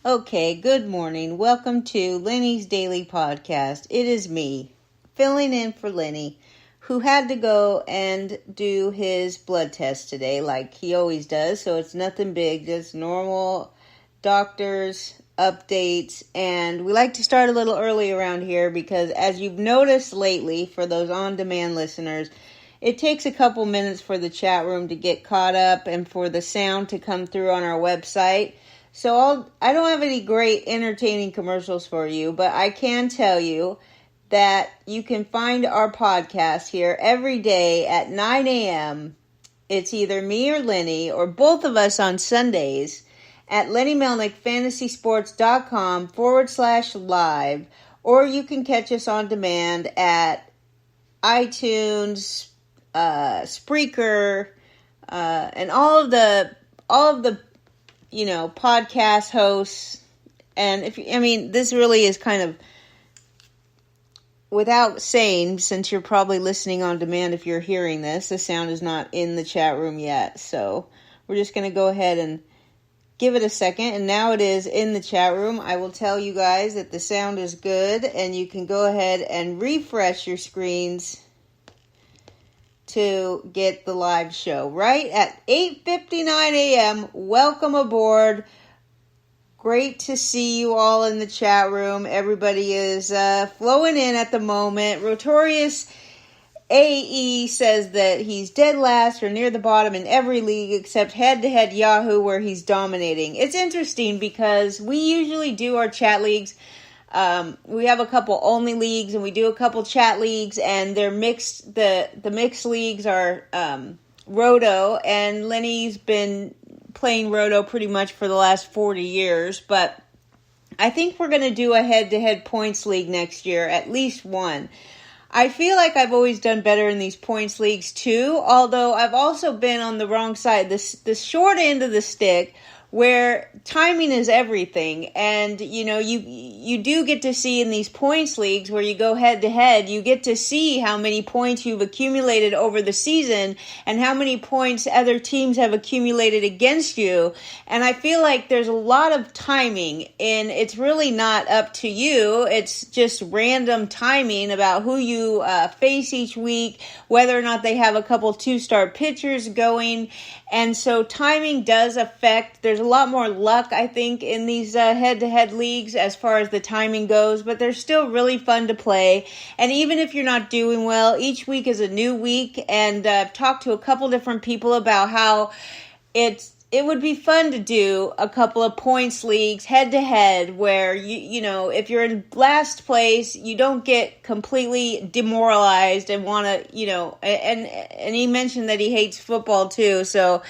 Okay, good morning. Welcome to Lenny's Daily Podcast. It is me, filling in for Lenny, who had to go and do his blood test today, like he always does. So it's nothing big, just normal doctor's updates. And we like to start a little early around here because, as you've noticed lately, for those on-demand listeners, it takes a couple minutes for the chat room to get caught up and for the sound to come through on our website. So I don't have any great entertaining commercials for you, but I can tell you that you can find our podcast here every day at 9 a.m. It's either me or Lenny or both of us on Sundays at LennyMelnickFantasySports.com/live, or you can catch us on demand at iTunes, Spreaker, and all of the podcast hosts. And this really is kind of without saying, since you're probably listening on demand if you're hearing this, the sound is not in the chat room yet. So we're just going to go ahead and give it a second. And now it is in the chat room. I will tell you guys that the sound is good, and you can go ahead and refresh your screens to get the live show right at 8:59 a.m. Welcome aboard. Great to see you all in the chat room. Everybody is flowing in at the moment. Rotorius AE says that he's dead last or near the bottom in every league except head-to-head Yahoo, where he's dominating. It's interesting because we usually do our chat leagues. We have a couple only leagues and we do a couple chat leagues, and they're mixed. The mixed leagues are Roto, and Lenny's been playing Roto pretty much for the last 40 years, but I think we're going to do a head-to-head points league next year, at least one. I feel like I've always done better in these points leagues too, although I've also been on the wrong side, the short end of the stick, where timing is everything. And, you do get to see in these points leagues where you go head to head, you get to see how many points you've accumulated over the season and how many points other teams have accumulated against you. And I feel like there's a lot of timing, and it's really not up to you. It's just random timing about who you face each week, whether or not they have a couple 2-star pitchers going. And so timing does affect. There's a lot more luck, I think, in these head-to-head leagues as far as the timing goes, but they're still really fun to play. And even if you're not doing well, each week is a new week, and I've talked to a couple different people about how it would be fun to do a couple of points leagues head-to-head where, if you're in last place, you don't get completely demoralized and want to, and he mentioned that he hates football too. So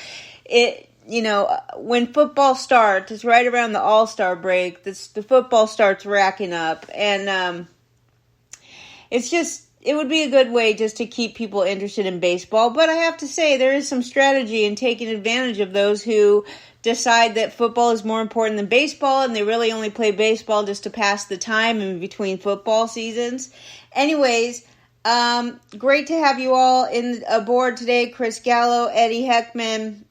when football starts, it's right around the All-Star break, the football starts racking up. And it would be a good way just to keep people interested in baseball. But I have to say, there is some strategy in taking advantage of those who decide that football is more important than baseball, and they really only play baseball just to pass the time in between football seasons. Anyways, great to have you all aboard today. Chris Gallo, Eddie Heckman,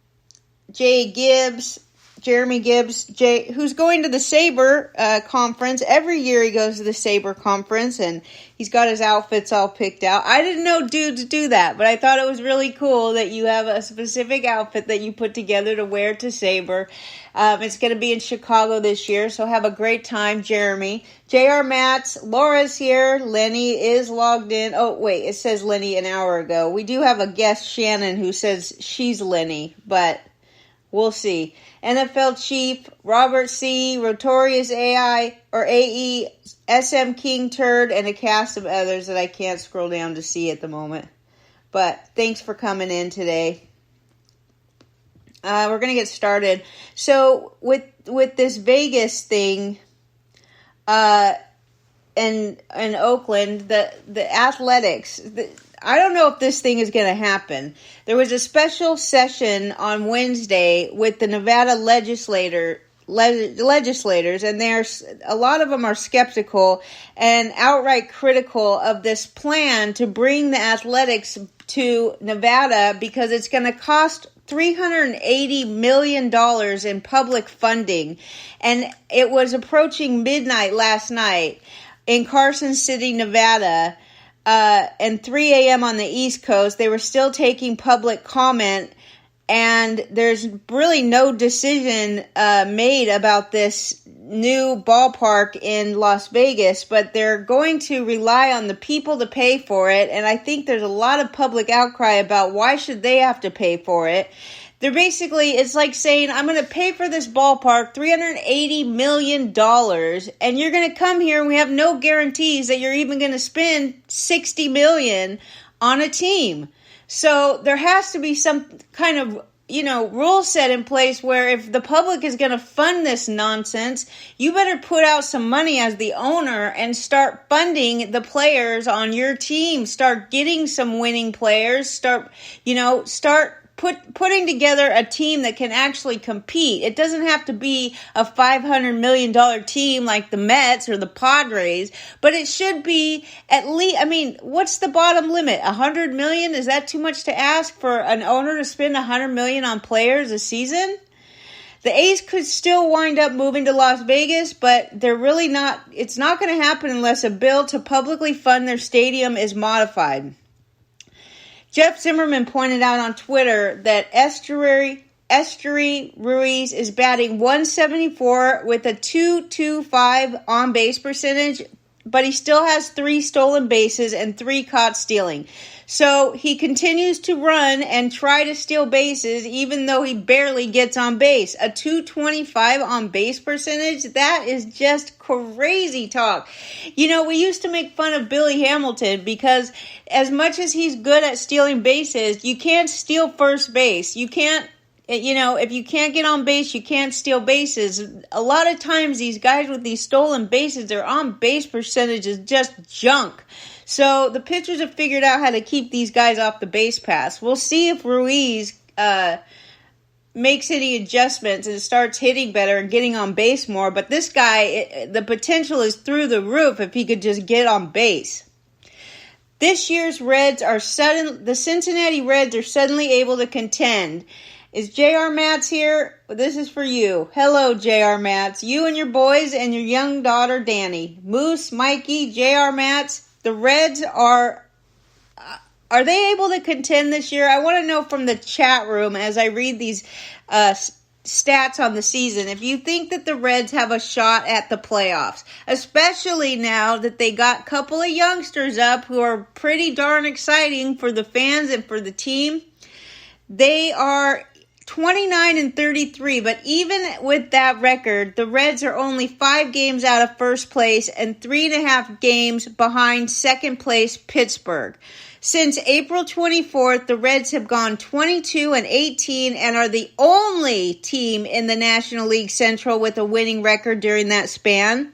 Jay Gibbs, Jeremy Gibbs, who's going to the Sabre conference. Every year he goes to the Sabre conference, and he's got his outfits all picked out. I didn't know dudes do that, but I thought it was really cool that you have a specific outfit that you put together to wear to Sabre. It's going to be in Chicago this year, so have a great time, Jeremy. JR Matz, Laura's here. Lenny is logged in. Oh, wait, it says Lenny an hour ago. We do have a guest, Shannon, who says she's Lenny, but we'll see. NFL Chief, Robert C., Rotorius AI, or AE, SM King Turd, and a cast of others that I can't scroll down to see at the moment. But thanks for coming in today. We're going to get started. So with this Vegas thing in Oakland, the athletics, I don't know if this thing is going to happen. There was a special session on Wednesday with the Nevada legislators, and a lot of them are skeptical and outright critical of this plan to bring the athletics to Nevada because it's going to cost $380 million in public funding. And it was approaching midnight last night in Carson City, Nevada, and 3 a.m. on the East Coast. They were still taking public comment, and there's really no decision made about this new ballpark in Las Vegas, but they're going to rely on the people to pay for it, and I think there's a lot of public outcry about why should they have to pay for it. They're basically, it's like saying, I'm going to pay for this ballpark $380 million, and you're going to come here and we have no guarantees that you're even going to spend $60 million on a team. So there has to be some kind of, rule set in place where if the public is going to fund this nonsense, you better put out some money as the owner and start funding the players on your team. Start getting some winning players. Start putting together a team that can actually compete. It doesn't have to be a $500 million team like the Mets or the Padres, but it should be at least, what's the bottom limit? $100 million? Is that too much to ask for an owner to spend $100 million on players a season? The A's could still wind up moving to Las Vegas, but they're really not, it's not going to happen unless a bill to publicly fund their stadium is modified. Jeff Zimmerman pointed out on Twitter that Esteury Ruiz is batting .174 with a .225 on-base percentage, but he still has 3 stolen bases and 3 caught stealing. So he continues to run and try to steal bases even though he barely gets on base. A .225 on-base percentage? That is just crazy talk. We used to make fun of Billy Hamilton because as much as he's good at stealing bases, you can't steal first base. You can't, if you can't get on base, you can't steal bases. A lot of times these guys with these stolen bases, their on-base percentage is just junk. So the pitchers have figured out how to keep these guys off the base paths. We'll see if Ruiz makes any adjustments and starts hitting better and getting on base more. But this guy, the potential is through the roof if he could just get on base. This year's the Cincinnati Reds are suddenly able to contend. Is J.R. Matz here? This is for you. Hello, J.R. Matz. You and your boys and your young daughter, Danny. Moose, Mikey, J.R. Matz. The Reds are they able to contend this year? I want to know from the chat room as I read these stats on the season, if you think that the Reds have a shot at the playoffs, especially now that they got a couple of youngsters up who are pretty darn exciting for the fans and for the team. They are 29-33, but even with that record, the Reds are only 5 games out of first place and 3.5 games behind second place Pittsburgh. Since April 24th, the Reds have gone 22-18 and are the only team in the National League Central with a winning record during that span.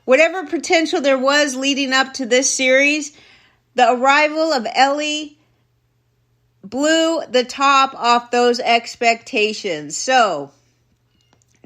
Whatever potential there was leading up to this series, the arrival of Ellie blew the top off those expectations. So,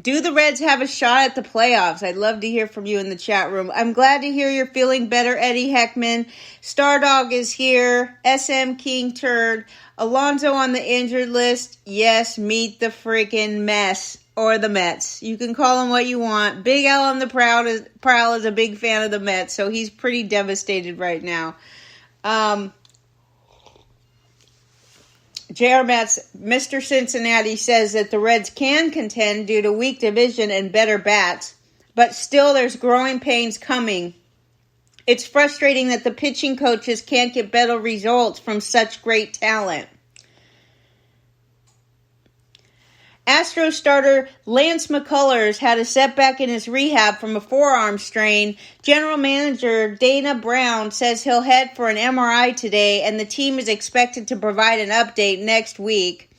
do the Reds have a shot at the playoffs? I'd love to hear from you in the chat room. I'm glad to hear you're feeling better, Eddie Heckman. Stardog is here. SM King Turd. Alonzo on the injured list. Yes, meet the freaking mess. Or the Mets. You can call them what you want. Big L on the Prowl is a big fan of the Mets, so he's pretty devastated right now. J.R. Matz, Mr. Cincinnati, says that the Reds can contend due to weak division and better bats, but still there's growing pains coming. It's frustrating that the pitching coaches can't get better results from such great talent. Astros starter Lance McCullers had a setback in his rehab from a forearm strain. General manager Dana Brown says he'll head for an MRI today, and the team is expected to provide an update next week.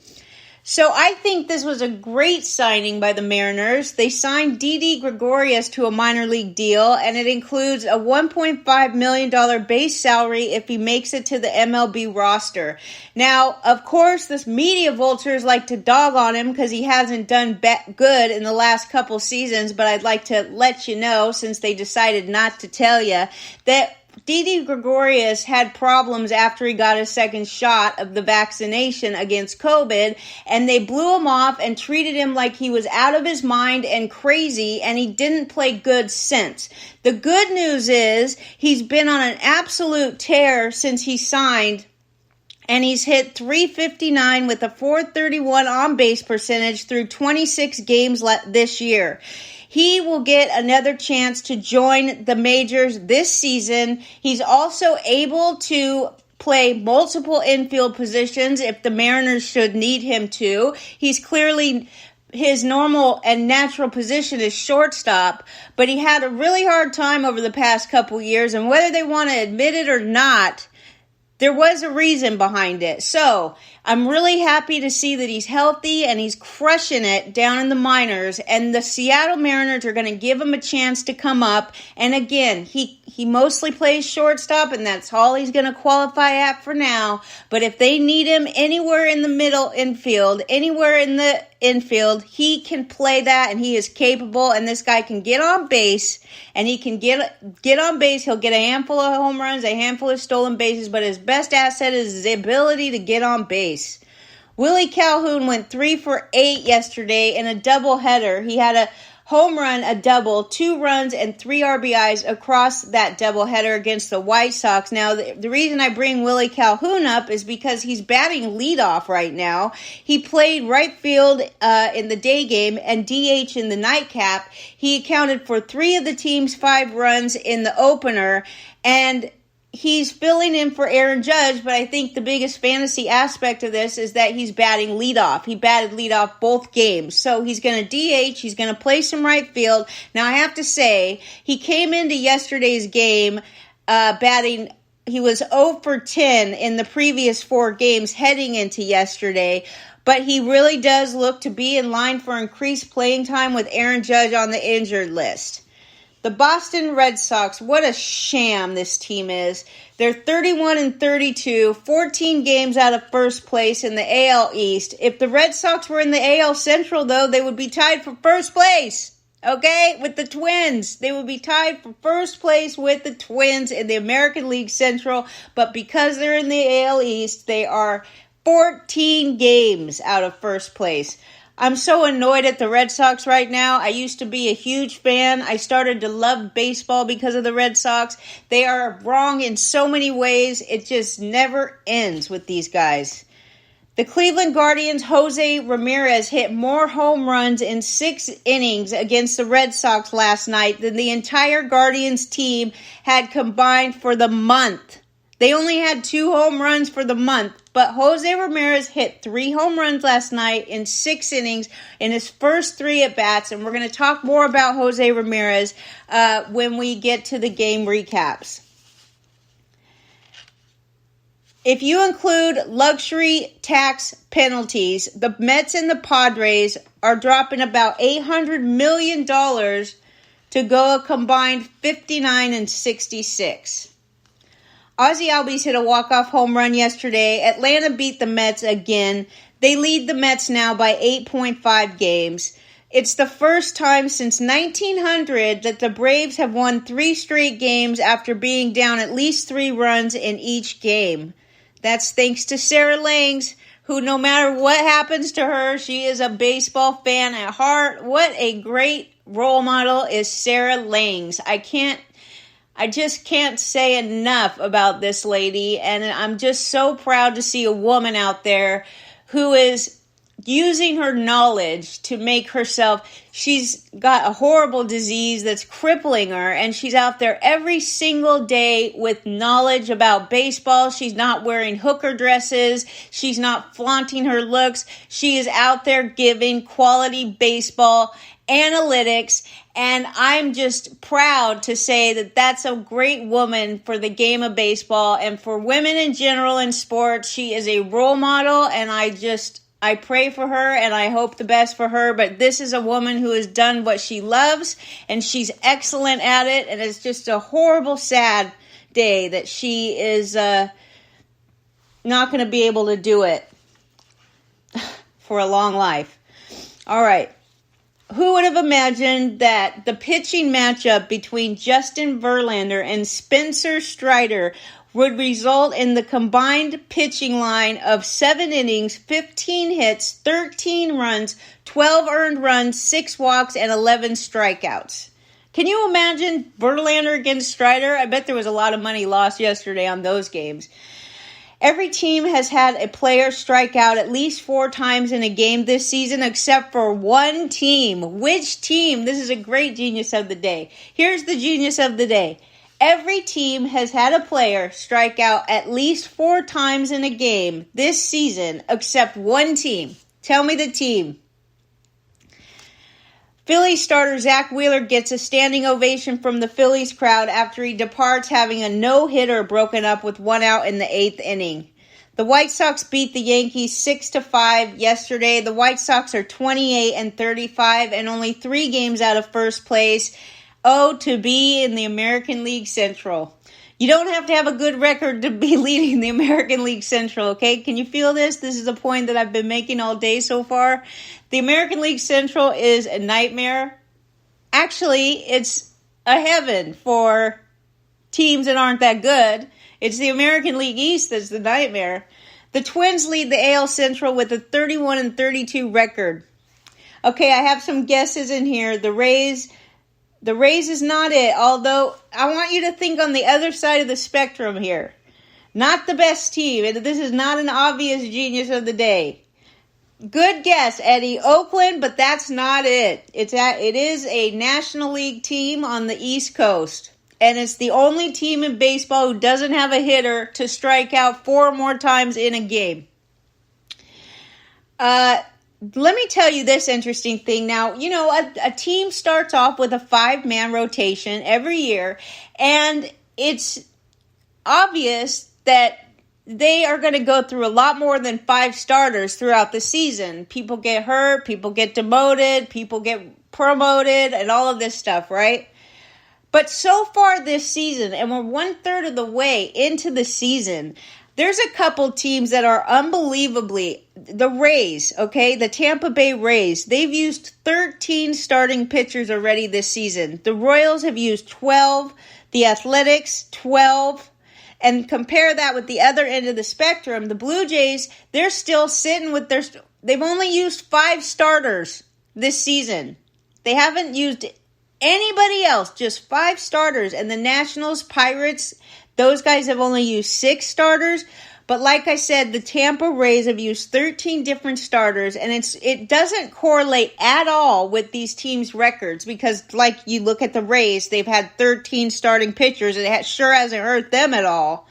So I think this was a great signing by the Mariners. They signed Didi Gregorius to a minor league deal, and it includes a $1.5 million base salary if he makes it to the MLB roster. Now, of course, this media vultures like to dog on him because he hasn't done good in the last couple seasons, but I'd like to let you know, since they decided not to tell you, that Didi Gregorius had problems after he got his second shot of the vaccination against COVID, and they blew him off and treated him like he was out of his mind and crazy, and he didn't play good since. The good news is he's been on an absolute tear since he signed, and he's hit .359 with a .431 on-base percentage through 26 games this year. He will get another chance to join the majors this season. He's also able to play multiple infield positions if the Mariners should need him to. He's clearly, his normal and natural position is shortstop, but he had a really hard time over the past couple years, and whether they want to admit it or not, there was a reason behind it. So I'm really happy to see that he's healthy and he's crushing it down in the minors. And the Seattle Mariners are going to give him a chance to come up. And again, he mostly plays shortstop, and that's all he's going to qualify at for now. But if they need him anywhere in the middle infield, anywhere in the infield, he can play that, and he is capable. And this guy can get on base, and he can get on base. He'll get a handful of home runs, a handful of stolen bases, but his best asset is his ability to get on base. Willie Calhoun went 3 for 8 yesterday in a doubleheader. He had a home run, a double, 2 runs, and 3 RBIs across that doubleheader against the White Sox. Now, the reason I bring Willie Calhoun up is because he's batting leadoff right now. He played right field in the day game and DH in the nightcap. He accounted for 3 of the team's 5 runs in the opener, and he's filling in for Aaron Judge, but I think the biggest fantasy aspect of this is that he's batting leadoff. He batted leadoff both games. So he's going to DH. He's going to play some right field. Now, I have to say, he came into yesterday's game batting. He was 0 for 10 in the previous 4 games heading into yesterday, but he really does look to be in line for increased playing time with Aaron Judge on the injured list. The Boston Red Sox, what a sham this team is. They're 31-32, 14 games out of first place in the AL East. If the Red Sox were in the AL Central, though, they would be tied for first place, okay, with the Twins. They would be tied for first place with the Twins in the American League Central, but because they're in the AL East, they are 14 games out of first place. I'm so annoyed at the Red Sox right now. I used to be a huge fan. I started to love baseball because of the Red Sox. They are wrong in so many ways. It just never ends with these guys. The Cleveland Guardians' Jose Ramirez hit more home runs in 6 innings against the Red Sox last night than the entire Guardians team had combined for the month. They only had 2 home runs for the month, but Jose Ramirez hit 3 home runs last night in 6 innings in his first 3 at-bats, and we're going to talk more about Jose Ramirez when we get to the game recaps. If you include luxury tax penalties, the Mets and the Padres are dropping about $800 million to go a combined 59-66. Ozzie Albies hit a walk-off home run yesterday. Atlanta beat the Mets again. They lead the Mets now by 8.5 games. It's the first time since 1900 that the Braves have won 3 straight games after being down at least 3 runs in each game. That's thanks to Sarah Langs, who no matter what happens to her, she is a baseball fan at heart. What a great role model is Sarah Langs. I just can't say enough about this lady, and I'm just so proud to see a woman out there who is using her knowledge to make herself, she's got a horrible disease that's crippling her, and she's out there every single day with knowledge about baseball. She's not wearing hooker dresses. She's not flaunting her looks. She is out there giving quality baseball analytics, and I'm just proud to say that that's a great woman for the game of baseball and for women in general in sports. She is a role model, and I pray for her and I hope the best for her, but this is a woman who has done what she loves and she's excellent at it, and it's just a horrible, sad day that she is not going to be able to do it for a long life. All right. who would have imagined that the pitching matchup between Justin Verlander and Spencer Strider would result in the combined pitching line of 7 innings, 15 hits, 13 runs, 12 earned runs, 6 walks, and 11 strikeouts. Can you imagine Verlander against Strider? I bet there was a lot of money lost yesterday on those games. Every team has had a player strike out at least 4 times in a game this season, except for one team. Which team? This is a great genius of the day. Here's the genius of the day. Every team has had a player strike out at least 4 times in a game this season, except one team. Tell me the team. Phillies starter Zach Wheeler gets a standing ovation from the Phillies crowd after he departs having a no-hitter broken up with 1 out in the 8th inning. The White Sox beat the Yankees 6-5 yesterday. The White Sox are 28-35 and only 3 games out of first place. Oh, to be in the American League Central. You don't have to have a good record to be leading the American League Central, okay? Can you feel this? This is a point that I've been making all day so far. The American League Central is a nightmare. Actually, it's a heaven for teams that aren't that good. It's the American League East that's the nightmare. The Twins lead the AL Central with a 31-32 record. Okay, I have some guesses in here. The Rays is not it, although I want you to think on the other side of the spectrum here. Not the best team. This is not an obvious genius of the day. Good guess, Eddie. Oakland, but that's not it. It is a National League team on the East Coast. And it's the only team in baseball who doesn't have a hitter to strike out 4 more times in a game. Let me tell you this interesting thing. Now, you know, a team starts off with a 5-man rotation every year, and it's obvious that they are going to go through a lot more than 5 starters throughout the season. People get hurt, people get demoted, people get promoted, and all of this stuff, right? But so far this season, and we're 1/3 of the way into the season, there's a couple teams that are unbelievably, the Rays, okay, the Tampa Bay Rays, they've used 13 starting pitchers already this season. The Royals have used 12, the Athletics, 12, and compare that with the other end of the spectrum. The Blue Jays, they're still sitting with they've only used 5 starters this season. They haven't used anybody else, just 5 starters. And the Nationals, Pirates, those guys have only used 6 starters. But like I said, the Tampa Rays have used 13 different starters, and it doesn't correlate at all with these teams' records because, like, you look at the Rays, they've had 13 starting pitchers, and it sure hasn't hurt them at all.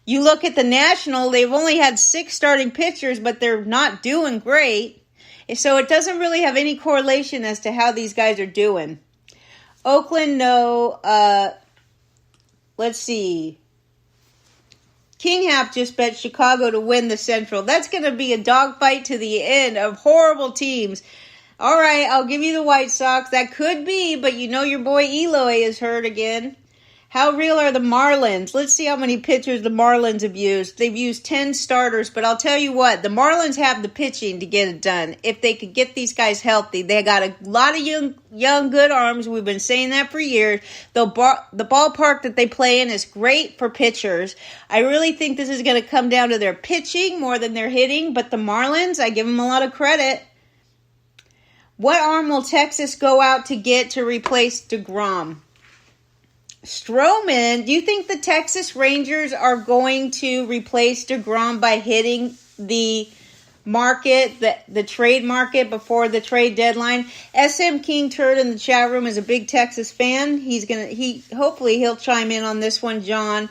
You look at the National, they've only had 6 starting pitchers, but they're not doing great. So it doesn't really have any correlation as to how these guys are doing. Oakland, no. Let's see. King Hap just bet Chicago to win the Central. That's going to be a dogfight to the end of horrible teams. All right, I'll give you the White Sox. That could be, but you know your boy Eloy is hurt again. How real are the Marlins? Let's see how many pitchers the Marlins have used. They've used 10 starters, but I'll tell you what, the Marlins have the pitching to get it done. If they could get these guys healthy, they got a lot of young good arms. We've been saying that for years. The ballpark that they play in is great for pitchers. I really think this is going to come down to their pitching more than their hitting, but the Marlins, I give them a lot of credit. What arm will Texas go out to get to replace DeGrom? Stroman, do you think the Texas Rangers are going to replace DeGrom by hitting the market, the trade market before the trade deadline? SM King Turd in the chat room is a big Texas fan. Hopefully he'll chime in on this one, John.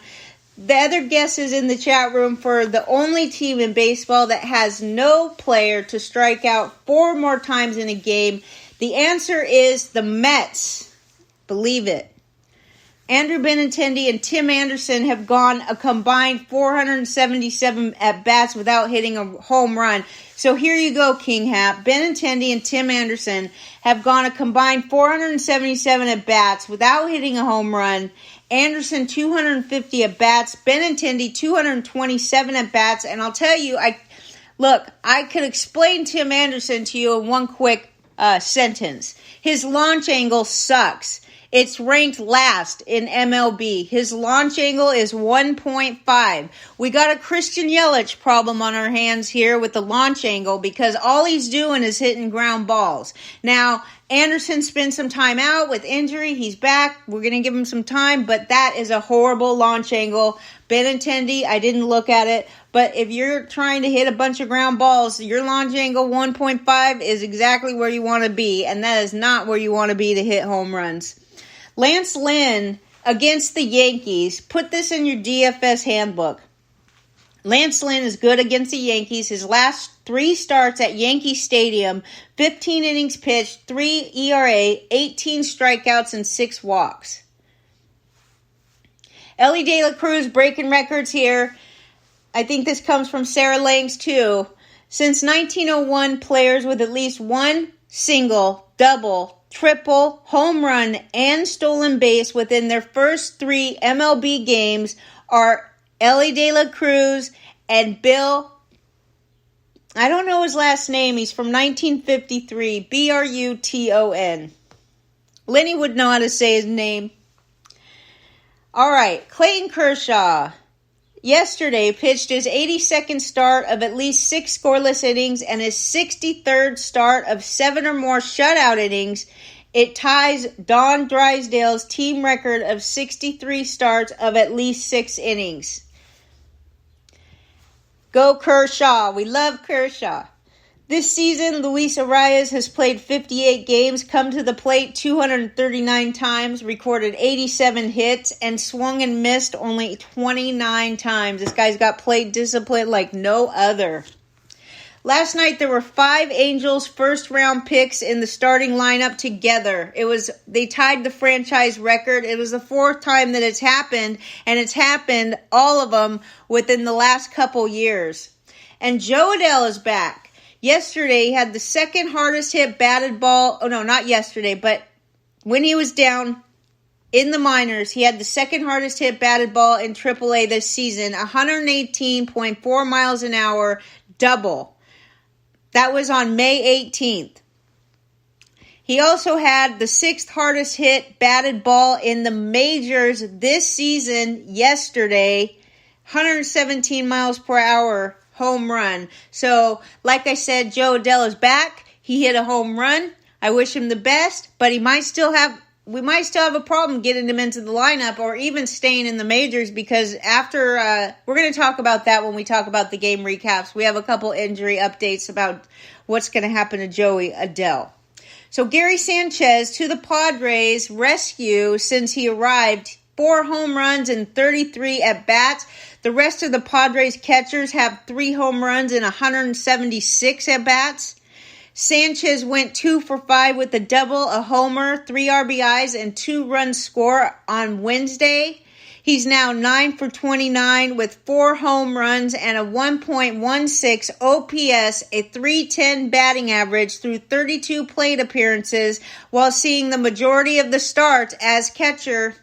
The other guesses in the chat room for the only team in baseball that has no player to strike out 4 more times in a game. The answer is the Mets. Believe it. Andrew Benintendi and Tim Anderson have gone a combined 477 at-bats without hitting a home run. So here you go, King Hap. Benintendi and Tim Anderson have gone a combined 477 at-bats without hitting a home run. Anderson, 250 at-bats. Benintendi, 227 at-bats. And I'll tell you, I could explain Tim Anderson to you in one quick sentence. His launch angle sucks. It's ranked last in MLB. His launch angle is 1.5. We got a Christian Yelich problem on our hands here with the launch angle because all he's doing is hitting ground balls. Now, Anderson spent some time out with injury. He's back. We're going to give him some time, but that is a horrible launch angle. Benintendi, I didn't look at it, but if you're trying to hit a bunch of ground balls, your launch angle 1.5 is exactly where you want to be, and that is not where you want to be to hit home runs. Lance Lynn against the Yankees. Put this in your DFS handbook. Lance Lynn is good against the Yankees. His last 3 starts at Yankee Stadium, 15 innings pitched, 3 ERA, 18 strikeouts, and 6 walks. Elly De La Cruz breaking records here. I think this comes from Sarah Langs too. Since 1901, players with at least one single, double, triple, home run, and stolen base within their first 3 MLB games are Elly De La Cruz and Bill, I don't know his last name, he's from 1953, Bruton. Lenny would know how to say his name. All right, Clayton Kershaw yesterday pitched his 82nd start of at least 6 scoreless innings and his 63rd start of 7 or more shutout innings. It ties Don Drysdale's team record of 63 starts of at least 6 innings. Go Kershaw. We love Kershaw. This season, Luis Arias has played 58 games, come to the plate 239 times, recorded 87 hits, and swung and missed only 29 times. This guy's got plate discipline like no other. Last night, there were 5 Angels first-round picks in the starting lineup together. They tied the franchise record. It was the 4th time that it's happened, and it's happened, all of them, within the last couple years. And Joe Adell is back. Yesterday, he had the second hardest hit batted ball. Oh, no, not yesterday, but when he was down in the minors, he had the second hardest hit batted ball in AAA this season, 118.4 miles an hour, double. That was on May 18th. He also had the 6th hardest hit batted ball in the majors this season yesterday, 117 miles per hour home run. So, like I said, Joe Adell is back. He hit a home run. I wish him the best, but we might still have a problem getting him into the lineup or even staying in the majors because after, we're going to talk about that when we talk about the game recaps. We have a couple injury updates about what's going to happen to Joey Adell. So Gary Sanchez to the Padres rescue since he arrived, 4 home runs and 33 at-bats. The rest of the Padres catchers have 3 home runs and 176 at-bats. Sanchez went 2 for 5 with a double, a homer, 3 RBIs, and 2-run score on Wednesday. He's now 9 for 29 with 4 home runs and a 1.16 OPS, a .310 batting average through 32 plate appearances while seeing the majority of the starts as catcher.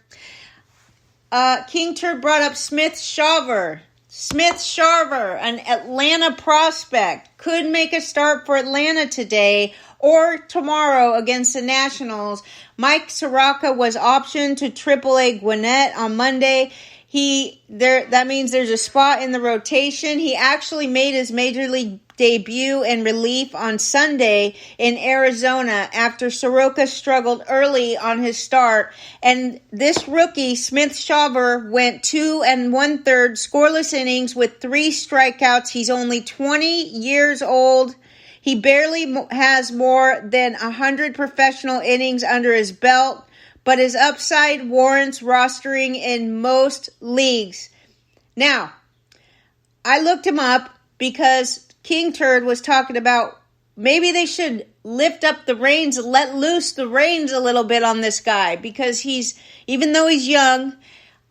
King Turd brought up Smith Shawver. Smith Shawver, an Atlanta prospect, could make a start for Atlanta today or tomorrow against the Nationals. Mike Soroka was optioned to AAA Gwinnett on Monday. That means there's a spot in the rotation. He actually made his major league debut in relief on Sunday in Arizona after Soroka struggled early on his start. And this rookie, Smith Shawver, went 2 1/3 scoreless innings with 3 strikeouts. He's only 20 years old. He barely has more than 100 professional innings under his belt, but his upside warrants rostering in most leagues. Now, I looked him up because King Turd was talking about maybe they should lift up the reins, let loose the reins a little bit on this guy because even though he's young,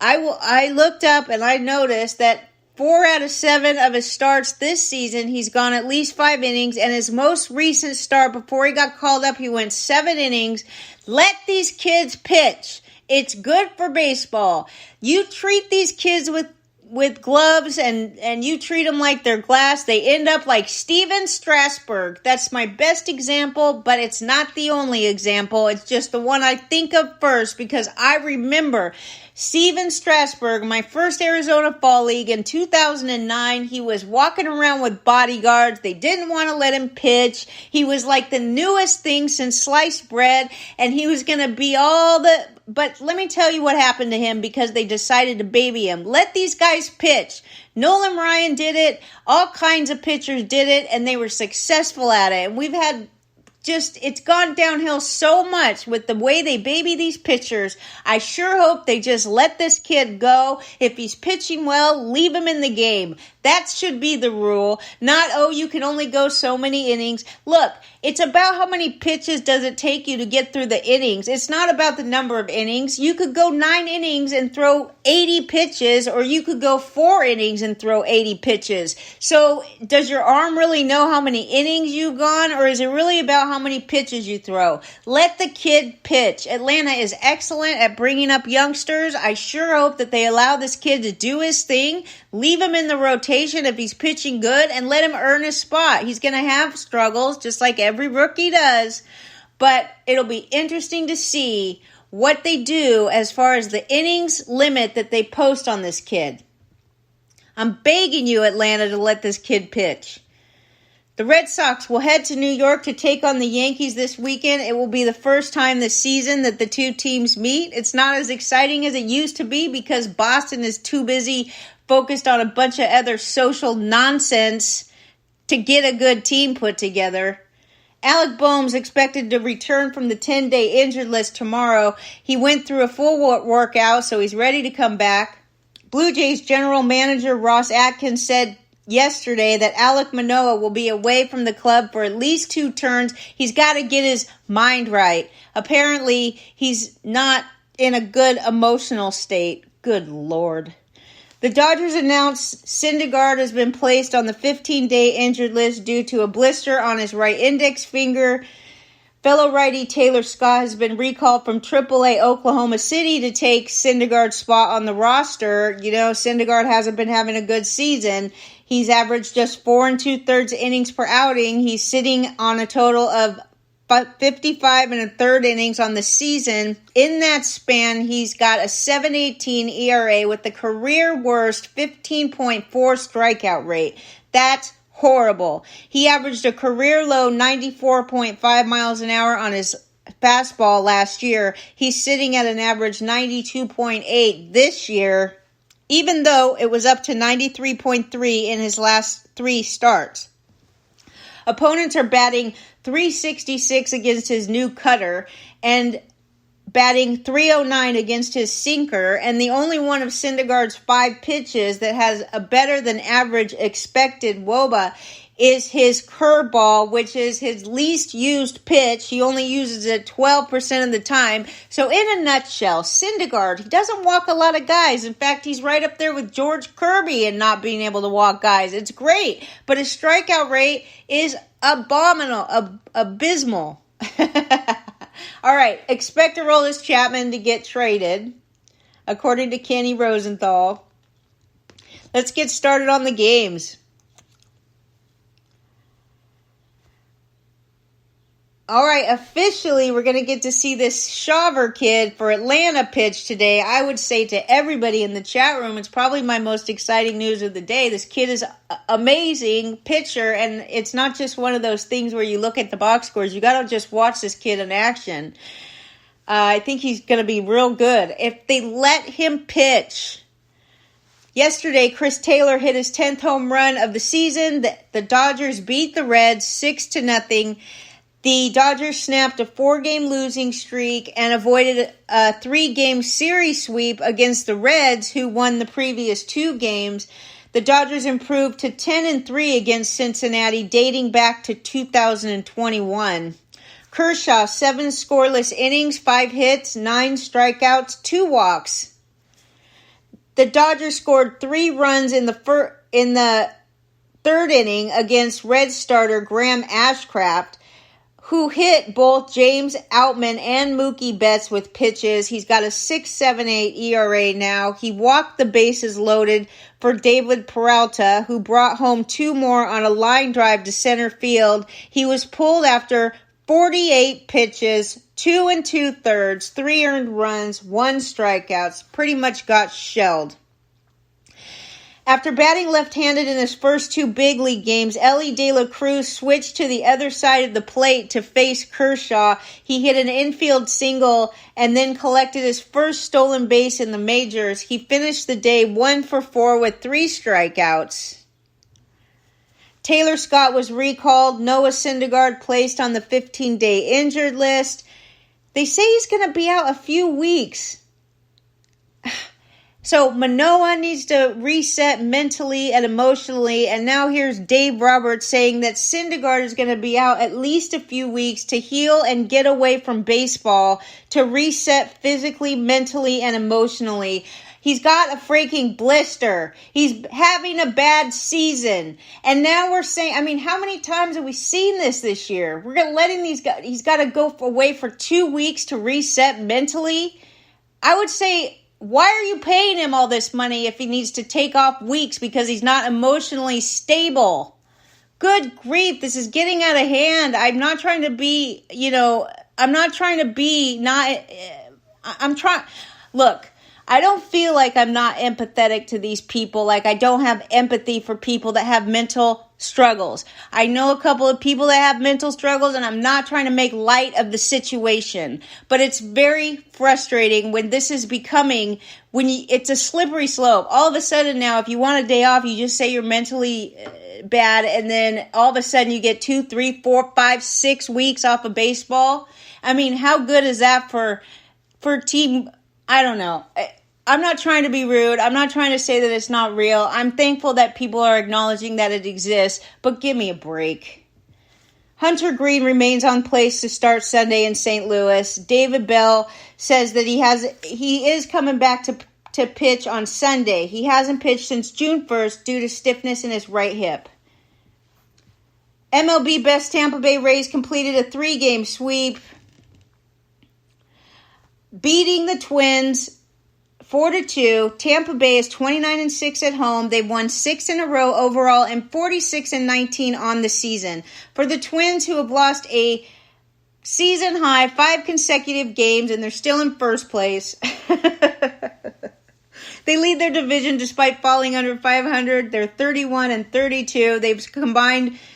I looked up and I noticed that 4 out of 7 of his starts this season, he's gone at least 5 innings, and his most recent start before he got called up, he went 7 innings. Let these kids pitch. It's good for baseball. You treat these kids with with gloves and you treat them like they're glass, they end up like Steven Strasburg. That's my best example, but it's not the only example. It's just the one I think of first because I remember Steven Strasburg, my first Arizona Fall League in 2009. He was walking around with bodyguards. They didn't want to let him pitch. He was like the newest thing since sliced bread, and he was going to be all the... But let me tell you what happened to him because they decided to baby him. Let these guys pitch. Nolan Ryan did it. All kinds of pitchers did it, and they were successful at it. And we've had it's gone downhill so much with the way they baby these pitchers. I sure hope they just let this kid go. If he's pitching well, leave him in the game. That should be the rule. Not, you can only go so many innings. Look, it's about how many pitches does it take you to get through the innings. It's not about the number of innings. You could go 9 innings and throw 80 pitches, or you could go 4 innings and throw 80 pitches. So does your arm really know how many innings you've gone, or is it really about how many pitches you throw? Let the kid pitch. Atlanta is excellent at bringing up youngsters. I sure hope that they allow this kid to do his thing. Leave him in the rotation if he's pitching good and let him earn his spot. He's going to have struggles just like every rookie does, but it'll be interesting to see what they do as far as the innings limit that they post on this kid. I'm begging you, Atlanta, to let this kid pitch. The Red Sox will head to New York to take on the Yankees this weekend. It will be the first time this season that the two teams meet. It's not as exciting as it used to be because Boston is too busy focused on a bunch of other social nonsense to get a good team put together. Alec Boehm's expected to return from the 10-day injured list tomorrow. He went through a full workout, so he's ready to come back. Blue Jays general manager Ross Atkins said yesterday that Alek Manoah will be away from the club for at least 2 turns. He's got to get his mind right. Apparently, he's not in a good emotional state. Good Lord. The Dodgers announced Syndergaard has been placed on the 15-day injured list due to a blister on his right index finger. Fellow righty Taylor Scott has been recalled from AAA Oklahoma City to take Syndergaard's spot on the roster. You know, Syndergaard hasn't been having a good season. He's averaged just 4 2/3 innings per outing. He's sitting on a total of 55 1/3 innings on the season. In that span, he's got a 7.18 ERA with the career worst 15.4 strikeout rate. That's horrible. He averaged a career low 94.5 miles an hour on his fastball last year. He's sitting at an average 92.8 this year, even though it was up to 93.3 in his last 3 starts. Opponents are batting .366 against his new cutter and batting .309 against his sinker, and the only one of Syndergaard's 5 pitches that has a better than average expected WOBA is his curveball, which is his least used pitch. He only uses it 12% of the time. So in a nutshell, Syndergaard, he doesn't walk a lot of guys. In fact, he's right up there with George Kirby in not being able to walk guys. It's great, but his strikeout rate is abysmal. All right, expect Aroldis Chapman to get traded, according to Kenny Rosenthal. Let's get started on the games. All right, officially, we're going to get to see this Shaver kid for Atlanta pitch today. I would say to everybody in the chat room, it's probably my most exciting news of the day. This kid is amazing pitcher, and it's not just one of those things where you look at the box scores. You got to just watch this kid in action. I think he's going to be real good. If they let him pitch. Yesterday, Chris Taylor hit his 10th home run of the season. The Dodgers beat the Reds 6-0. The Dodgers snapped a 4-game losing streak and avoided a 3-game series sweep against the Reds, who won the previous 2 games. The Dodgers improved to 10-3 against Cincinnati, dating back to 2021. Kershaw, 7 scoreless innings, 5 hits, 9 strikeouts, 2 walks. The Dodgers scored 3 runs in the 3rd inning against Red starter Graham Ashcraft, who hit both James Outman and Mookie Betts with pitches. He's got a 6.78 ERA now. He walked the bases loaded for David Peralta, who brought home 2 more on a line drive to center field. He was pulled after 48 pitches, 2 2/3, 3 earned runs, 1 strikeouts. Pretty much got shelled. After batting left-handed in his first 2 big league games, Elly De La Cruz switched to the other side of the plate to face Kershaw. He hit an infield single and then collected his first stolen base in the majors. He finished the day 1 for 4 with 3 strikeouts. Taylor Scott was recalled. Noah Syndergaard placed on the 15-day injured list. They say he's going to be out a few weeks. So Manoah needs to reset mentally and emotionally, and now here's Dave Roberts saying that Syndergaard is going to be out at least a few weeks to heal and get away from baseball, to reset physically, mentally, and emotionally. He's got a freaking blister. He's having a bad season. And now we're saying, I mean, how many times have we seen this year? We're going to letting these guys, he's got to go away for 2 weeks to reset mentally. I would say, why are you paying him all this money if he needs to take off weeks because he's not emotionally stable? Good grief, this is getting out of hand. I'm not trying to be, look, I don't feel like I'm not empathetic to these people, like I don't have empathy for people that have mental struggles. I know a couple of people that have mental struggles, and I'm not trying to make light of the situation. But it's very frustrating when this is becoming, it's a slippery slope. All of a sudden now, if you want a day off, you just say you're mentally bad, and then all of a sudden you get 2, 3, 4, 5, 6 weeks off of baseball. I mean, how good is that for team? I don't know. I'm not trying to be rude. I'm not trying to say that it's not real. I'm thankful that people are acknowledging that it exists, but give me a break. Hunter Green remains on pace to start Sunday in St. Louis. David Bell says that he is coming back to pitch on Sunday. He hasn't pitched since June 1st due to stiffness in his right hip. MLB Best Tampa Bay Rays completed a 3-game sweep, beating the Twins 4-2. Tampa Bay is 29-6 at home. They've won 6 in a row overall and 46-19 on the season. For the Twins, who have lost a season high 5 consecutive games, and they're still in first place. They lead their division despite falling under 500. They're 31-32.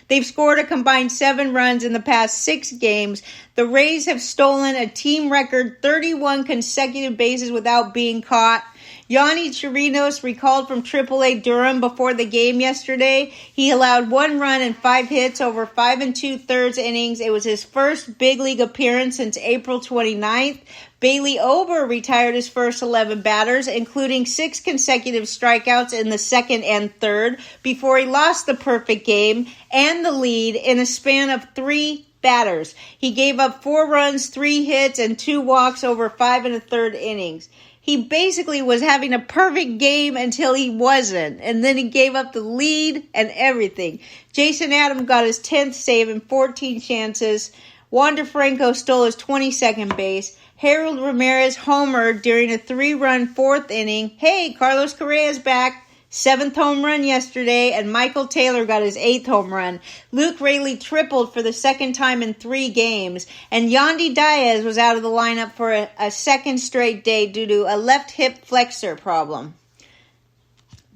They've scored a combined 7 runs in the past 6 games. The Rays have stolen a team record 31 consecutive bases without being caught. Yonny Chirinos recalled from AAA Durham before the game yesterday. He allowed 1 run and 5 hits over 5 2/3 innings. It was his first big league appearance since April 29th. Bailey Ober retired his first 11 batters, including 6 consecutive strikeouts in the second and third, before he lost the perfect game and the lead in a span of 3 batters. He gave up 4 runs, 3 hits, and 2 walks over 5 1/3 innings. He basically was having a perfect game until he wasn't, and then he gave up the lead and everything. Jason Adams got his 10th save in 14 chances. Wander Franco stole his 22nd base. Harold Ramirez homered during a 3-run 4th inning. Hey, Carlos Correa's back. 7th home run yesterday, and Michael Taylor got his 8th home run. Luke Raley tripled for the second time in 3 games, and Yandy Diaz was out of the lineup for a second straight day due to a left hip flexor problem.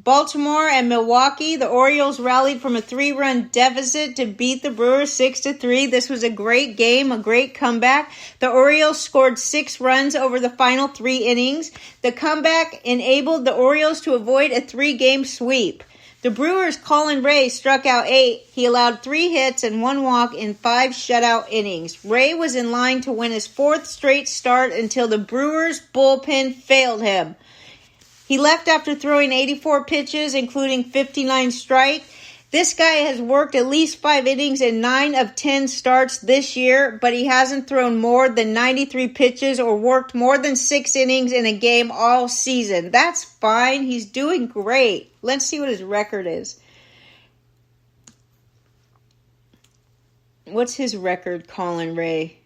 Baltimore and Milwaukee, the Orioles rallied from a 3-run deficit to beat the Brewers 6-3. This was a great game, a great comeback. The Orioles scored 6 runs over the final 3 innings. The comeback enabled the Orioles to avoid a 3-game sweep. The Brewers' Colin Ray struck out 8. He allowed 3 hits and 1 walk in 5 shutout innings. Ray was in line to win his 4th straight start until the Brewers' bullpen failed him. He left after throwing 84 pitches, including 59 strikes. This guy has worked at least 5 innings in 9 of 10 starts this year, but he hasn't thrown more than 93 pitches or worked more than 6 innings in a game all season. That's fine. He's doing great. Let's see what his record is. What's his record, Colin Ray?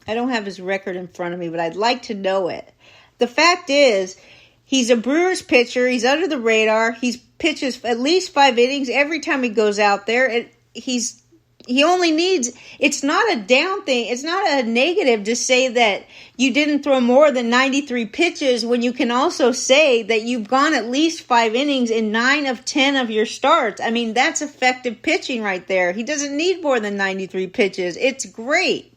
I don't have his record in front of me, but I'd like to know it. The fact is, he's a Brewers pitcher. He's under the radar. He pitches at least 5 innings every time he goes out there. He only needs, it's not a down thing. It's not a negative to say that you didn't throw more than 93 pitches when you can also say that you've gone at least 5 innings in 9 of 10 of your starts. I mean, that's effective pitching right there. He doesn't need more than 93 pitches. It's great.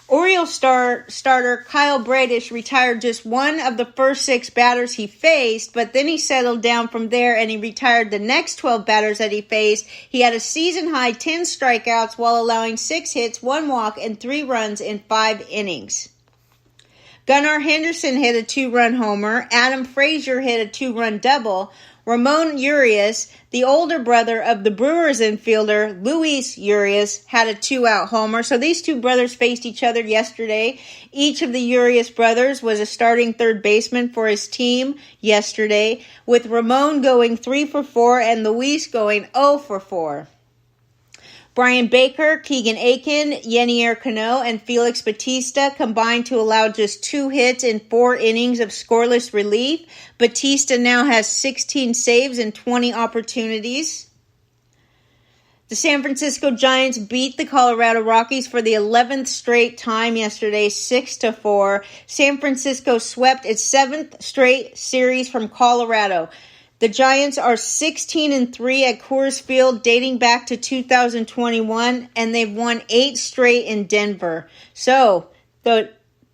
Orioles starter Kyle Bradish retired just one of the first 6 batters he faced, but then he settled down from there and he retired the next 12 batters that he faced. He had a season-high 10 strikeouts while allowing 6 hits, 1 walk, and 3 runs in 5 innings. Gunnar Henderson hit a 2-run homer. Adam Frazier hit a 2-run double. Ramon Urias, the older brother of the Brewers infielder Luis Urias, had a 2-out homer. So these 2 brothers faced each other yesterday. Each of the Urias brothers was a starting third baseman for his team yesterday, with Ramon going 3 for 4 and Luis going 0 for 4. Brian Baker, Keegan Aiken, Yenier Cano, and Felix Bautista combined to allow just 2 hits in 4 innings of scoreless relief. Bautista now has 16 saves and 20 opportunities. The San Francisco Giants beat the Colorado Rockies for the 11th straight time yesterday, 6-4. San Francisco swept its 7th straight series from Colorado. The Giants are 16-3 at Coors Field dating back to 2021, and they've won 8 straight in Denver. So, the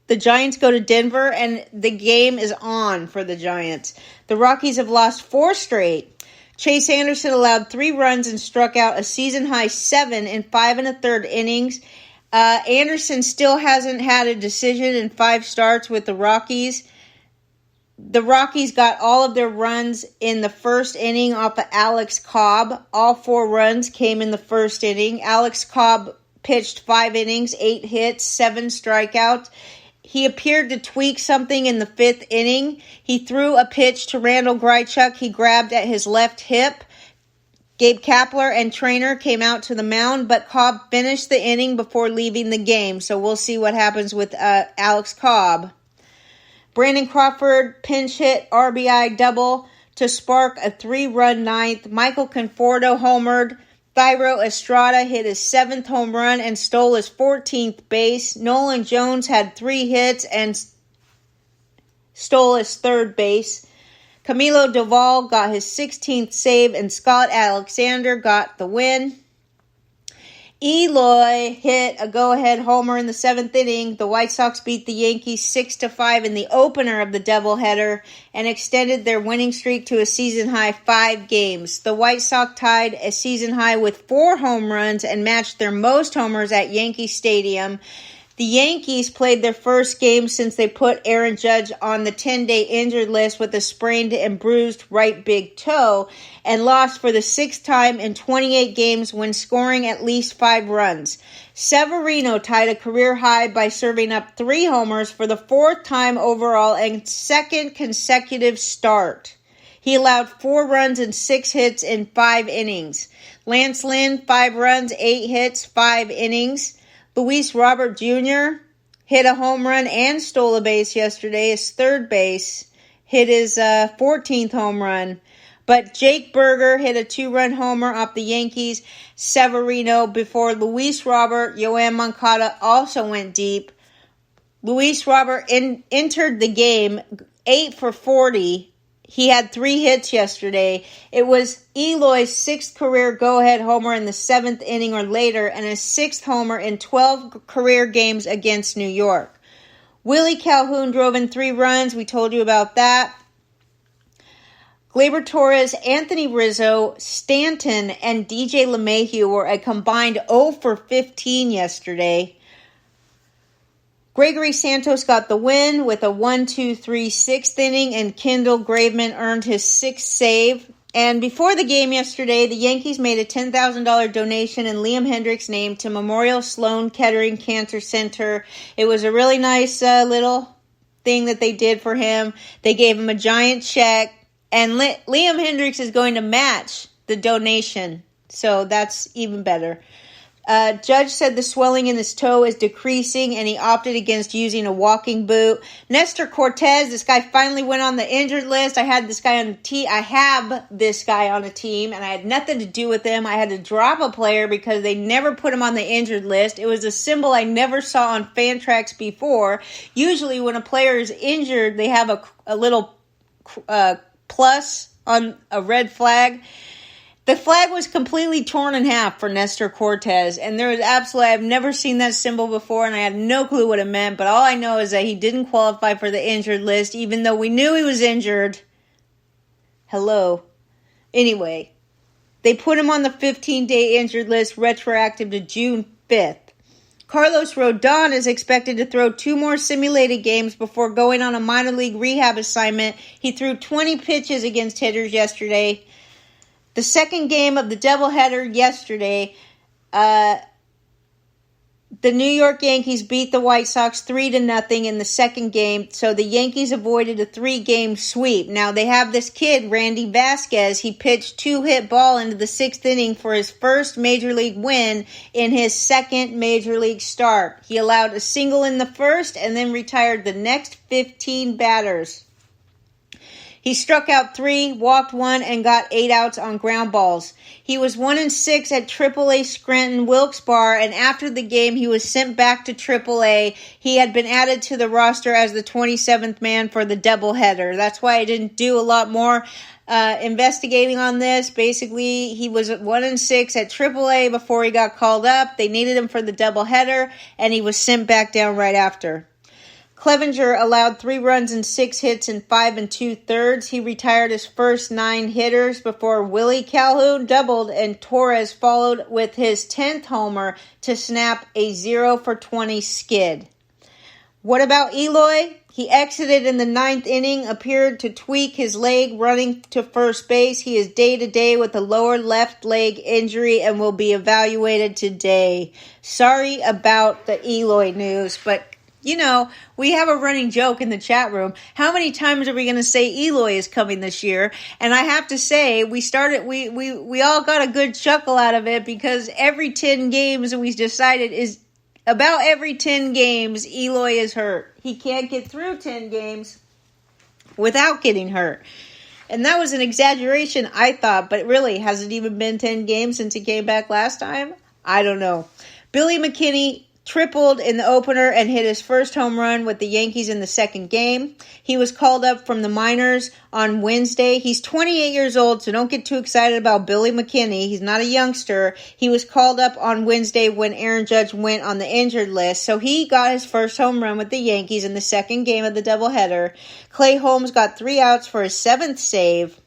Giants go to Denver, and the game is on for the Giants. The Rockies have lost 4 straight. Chase Anderson allowed 3 runs and struck out a season-high 7 in 5 1/3 innings. Anderson still hasn't had a decision in 5 starts with the Rockies. The Rockies got all of their runs in the first inning off of Alex Cobb. All 4 runs came in the first inning. Alex Cobb pitched 5 innings, 8 hits, 7 strikeouts. He appeared to tweak something in the 5th inning. He threw a pitch to Randall Grichuk. He grabbed at his left hip. Gabe Kapler and Trainer came out to the mound, but Cobb finished the inning before leaving the game. So we'll see what happens with Alex Cobb. Brandon Crawford pinch hit RBI double to spark a 3-run ninth. Michael Conforto homered. Thairo Estrada hit his 7th home run and stole his 14th base. Nolan Jones had 3 hits and stole his 3rd base. Camilo Doval got his 16th save, and Scott Alexander got the win. Eloy hit a go-ahead homer in the 7th inning. The White Sox beat the Yankees 6-5 in the opener of the doubleheader and extended their winning streak to a season-high 5 games. The White Sox tied a season high with 4 home runs and matched their most homers at Yankee Stadium. The Yankees played their first game since they put Aaron Judge on the 10-day injured list with a sprained and bruised right big toe, and lost for the 6th time in 28 games when scoring at least 5 runs. Severino tied a career high by serving up 3 homers for the 4th time overall and 2nd consecutive start. He allowed 4 runs and 6 hits in 5 innings. Lance Lynn, 5 runs, 8 hits, 5 innings. Luis Robert Jr. hit a home run and stole a base yesterday, his 3rd base, hit his 14th home run. But Jake Berger hit a 2-run homer off the Yankees' Severino before Luis Robert, Yoan Moncada also went deep. Luis Robert entered the game 8 for 40. He had 3 hits yesterday. It was Eloy's 6th career go-ahead homer in the 7th inning or later, and his 6th homer in 12 career games against New York. Willie Calhoun drove in 3 runs. We told you about that. Gleyber Torres, Anthony Rizzo, Stanton, and DJ LeMahieu were a combined 0 for 15 yesterday. Gregory Santos got the win with a 1-2-3 6th inning, and Kendall Graveman earned his 6th save. And before the game yesterday, the Yankees made a $10,000 donation in Liam Hendriks' name to Memorial Sloan Kettering Cancer Center. It was a really nice little thing that they did for him. They gave him a giant check, and Liam Hendriks is going to match the donation, so that's even better. Judge said the swelling in his toe is decreasing, and he opted against using a walking boot. Nestor Cortez, this guy finally went on the injured list. I had this guy on the team. I have this guy on a team, and I had nothing to do with him. I had to drop a player because they never put him on the injured list. It was a symbol I never saw on Fantrax before. Usually, when a player is injured, they have a little plus on a red flag. The flag was completely torn in half for Nestor Cortez, and there was I've never seen that symbol before, and I had no clue what it meant, but all I know is that he didn't qualify for the injured list, even though we knew he was injured. Hello. Anyway, they put him on the 15-day injured list, retroactive to June 5th. Carlos Rodon is expected to throw 2 more simulated games before going on a minor league rehab assignment. He threw 20 pitches against hitters yesterday. The second game of the doubleheader yesterday, the New York Yankees beat the White Sox 3-0 in the second game, so the Yankees avoided a 3-game sweep. Now, they have this kid, Randy Vasquez. He pitched 2-hit ball into the 6th inning for his first Major League win in his second Major League start. He allowed a single in the first and then retired the next 15 batters. He struck out 3, walked 1, and got 8 outs on ground balls. He was 1-6 at AAA Scranton Wilkes-Barre, and after the game, he was sent back to AAA. He had been added to the roster as the 27th man for the doubleheader. That's why I didn't do a lot more investigating on this. Basically, he was 1-6 at AAA before he got called up. They needed him for the doubleheader, and he was sent back down right after. Clevenger allowed 3 runs and 6 hits in 5 2/3. He retired his first 9 hitters before Willie Calhoun doubled, and Torres followed with his 10th homer to snap a 0-for-20 skid. What about Eloy? He exited in the 9th inning, appeared to tweak his leg running to first base. He is day-to-day with a lower left leg injury and will be evaluated today. Sorry about the Eloy news, but you know, we have a running joke in the chat room. How many times are we going to say Eloy is coming this year? And I have to say, we all got a good chuckle out of it because every 10 games we decided is about every 10 games Eloy is hurt. He can't get through 10 games without getting hurt. And that was an exaggeration, I thought, but really, has it even been 10 games since he came back last time? I don't know. Billy McKinney tripled in the opener and hit his first home run with the Yankees in the second game. He was called up from the minors on Wednesday. He's 28 years old, so don't get too excited about Billy McKinney. He's not a youngster. He was called up on Wednesday when Aaron Judge went on the injured list, so he got his first home run with the Yankees in the second game of the doubleheader. Clay Holmes got 3 outs for his 7th save.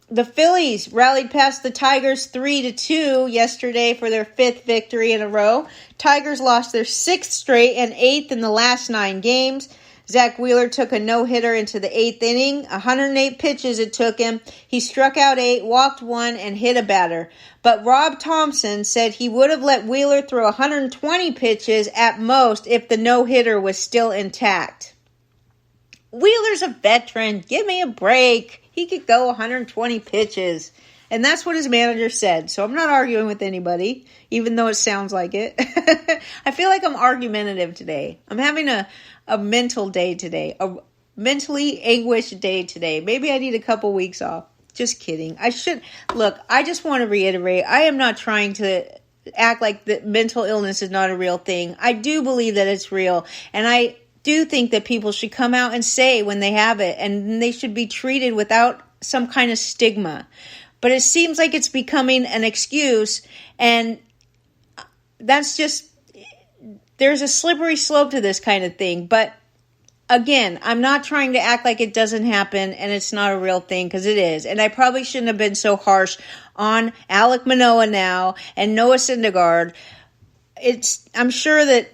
The Phillies rallied past the Tigers 3-2 yesterday for their 5th victory in a row. Tigers lost their 6th straight and 8th in the last 9 games. Zach Wheeler took a no-hitter into the 8th inning. 108 pitches it took him. He struck out 8, walked 1, and hit a batter. But Rob Thompson said he would have let Wheeler throw 120 pitches at most if the no-hitter was still intact. Wheeler's a veteran. Give me a break. He could go 120 pitches. And that's what his manager said. So I'm not arguing with anybody, even though it sounds like it. I feel like I'm argumentative today. I'm having a mental day today. A mentally anguished day today. Maybe I need a couple weeks off. Just kidding. I just want to reiterate, I am not trying to act like that mental illness is not a real thing. I do believe that it's real. And I do think that people should come out and say when they have it, and they should be treated without some kind of stigma. But it seems like it's becoming an excuse, and that's just, there's a slippery slope to this kind of thing. But again, I'm not trying to act like it doesn't happen and it's not a real thing, because it is. And I probably shouldn't have been so harsh on Alek Manoah now and Noah Syndergaard. I'm sure that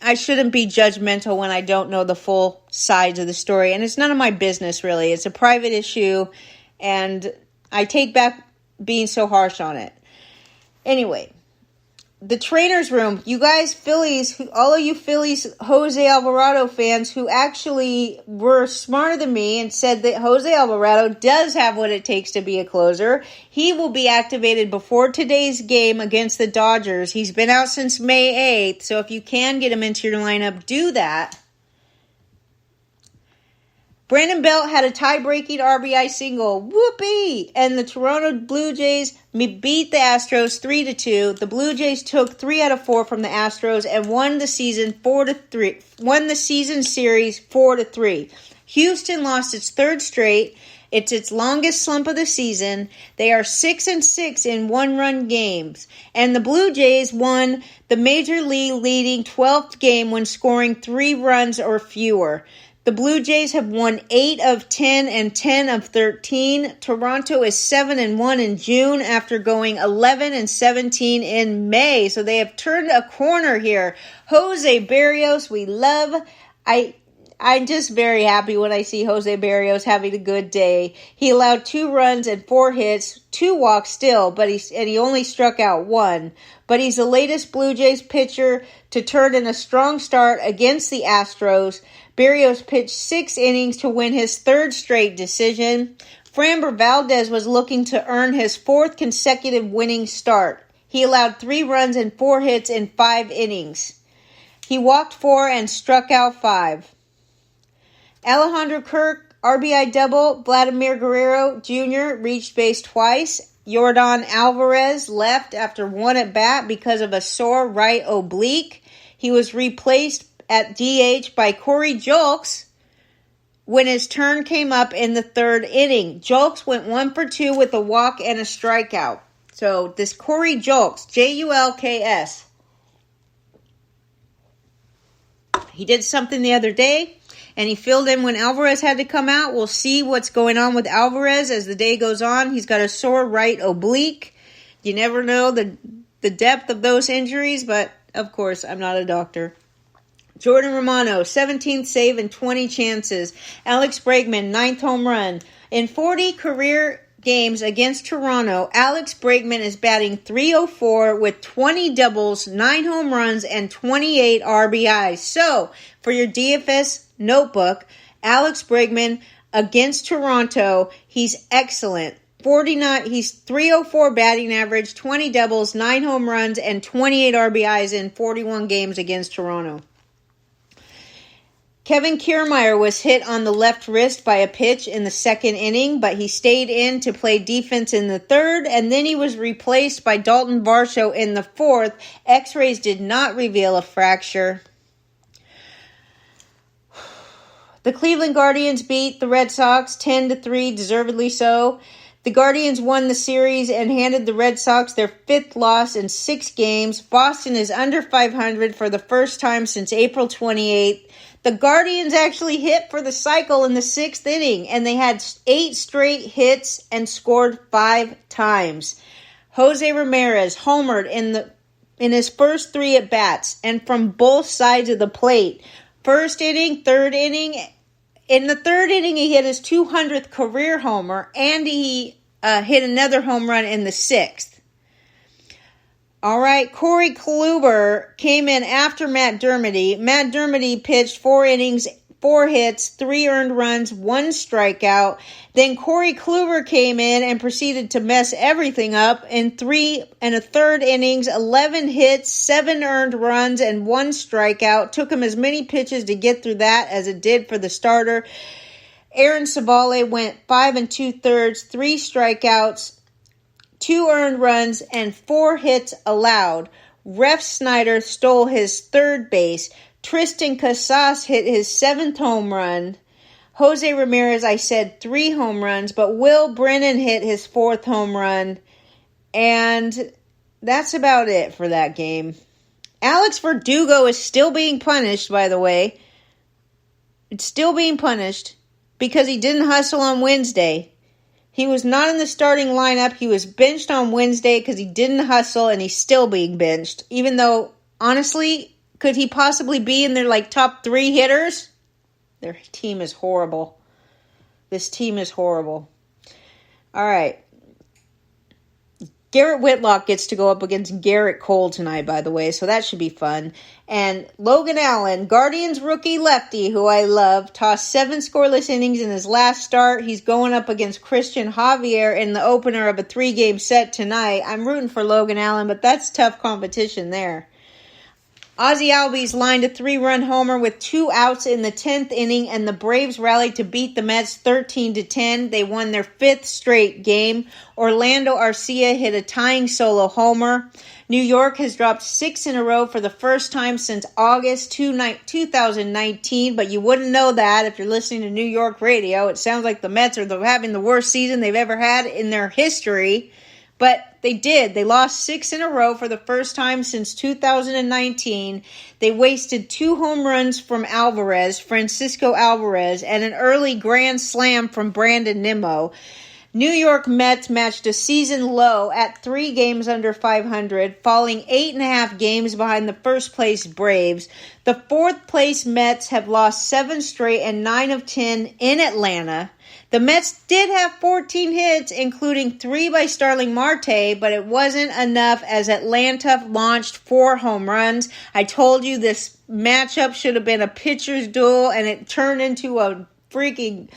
I shouldn't be judgmental when I don't know the full sides of the story. And it's none of my business, really. It's a private issue. And I take back being so harsh on it. Anyway, the trainer's room, you guys, Phillies, all of you Phillies Jose Alvarado fans who actually were smarter than me and said that Jose Alvarado does have what it takes to be a closer. He will be activated before today's game against the Dodgers. He's been out since May 8th, so if you can get him into your lineup, do that. Brandon Belt had a tie-breaking RBI single. Whoopee! And the Toronto Blue Jays beat the Astros 3-2. The Blue Jays took 3 out of 4 from the Astros and won the season 4-3. Won the season series 4-3. Houston lost its third straight. It's its longest slump of the season. They are 6-6 in one-run games. And the Blue Jays won the Major League leading 12th game when scoring 3 runs or fewer. The Blue Jays have won 8 of 10 and 10 of 13. Toronto is 7-1 in June after going 11-17 in May. So they have turned a corner here. Jose Berrios, we love. I'm just very happy when I see Jose Berrios having a good day. He allowed 2 runs and 4 hits, 2 walks still, but he only struck out 1. But he's the latest Blue Jays pitcher to turn in a strong start against the Astros. Berrios pitched 6 innings to win his 3rd straight decision. Framber Valdez was looking to earn his 4th consecutive winning start. He allowed 3 runs and 4 hits in 5 innings. He walked 4 and struck out 5. Alejandro Kirk, RBI double. Vladimir Guerrero Jr. reached base twice. Yordan Alvarez left after 1 at-bat because of a sore right oblique. He was replaced at DH by Corey Julks when his turn came up in the 3rd inning. Julks went 1 for 2 with a walk and a strikeout. So this Corey Julks, Julks, he did something the other day, and he filled in when Alvarez had to come out. We'll see what's going on with Alvarez as the day goes on. He's got a sore right oblique. You never know the depth of those injuries, but of course, I'm not a doctor. Jordan Romano, 17th save and 20 chances. Alex Bregman, 9th home run. In 40 career games against Toronto, Alex Bregman is batting .304 with 20 doubles, 9 home runs, and 28 RBIs. So, for your DFS notebook, Alex Bregman against Toronto, he's excellent. He's .304 batting average, 20 doubles, 9 home runs, and 28 RBIs in 41 games against Toronto. Kevin Kiermaier was hit on the left wrist by a pitch in the 2nd inning, but he stayed in to play defense in the 3rd, and then he was replaced by Dalton Varsho in the 4th. X-rays did not reveal a fracture. The Cleveland Guardians beat the Red Sox 10-3, deservedly so. The Guardians won the series and handed the Red Sox their 5th loss in 6 games. Boston is under 500 for the first time since April 28th. The Guardians actually hit for the cycle in the 6th inning, and they had 8 straight hits and scored 5 times. Jose Ramirez homered in his first 3 at-bats, and from both sides of the plate. 1st inning, 3rd inning. In the 3rd inning, he hit his 200th career homer, and he hit another home run in the 6th. All right, Corey Kluber came in after Matt Dermody. Matt Dermody pitched 4 innings, 4 hits, 3 earned runs, 1 strikeout. Then Corey Kluber came in and proceeded to mess everything up in 3 1/3 innings, 11 hits, 7 earned runs, and 1 strikeout. Took him as many pitches to get through that as it did for the starter. Aaron Savale went 5 2/3, 3 strikeouts, 2 earned runs, and 4 hits allowed. Ref Snyder stole his 3rd base. Tristan Casas hit his 7th home run. Jose Ramirez, I said 3 home runs, but Will Brennan hit his 4th home run. And that's about it for that game. Alex Verdugo is still being punished, by the way. It's still being punished because he didn't hustle on Wednesday. He was not in the starting lineup. He was benched on Wednesday because he didn't hustle, and he's still being benched. Even though, honestly, could he possibly be in their top 3 hitters? Their team is horrible. This team is horrible. All right. Garrett Whitlock gets to go up against Garrett Cole tonight, by the way, so that should be fun. And Logan Allen, Guardians rookie lefty, who I love, tossed 7 scoreless innings in his last start. He's going up against Christian Javier in the opener of a 3-game set tonight. I'm rooting for Logan Allen, but that's tough competition there. Ozzie Albies lined a 3-run homer with 2 outs in the 10th inning, and the Braves rallied to beat the Mets 13-10. They won their 5th straight game. Orlando Arcia hit a tying solo homer. New York has dropped 6 in a row for the first time since August 2019, but you wouldn't know that if you're listening to New York radio. It sounds like the Mets are having the worst season they've ever had in their history. But they did. They lost 6 in a row for the first time since 2019. They wasted 2 home runs from Francisco Alvarez, and an early grand slam from Brandon Nimmo. New York Mets matched a season low at 3 games under 500, falling 8.5 games behind the first-place Braves. The fourth-place Mets have lost 7 straight and 9 of 10 in Atlanta. The Mets did have 14 hits, including 3 by Starling Marte, but it wasn't enough as Atlanta launched 4 home runs. I told you this matchup should have been a pitcher's duel, and it turned into a freaking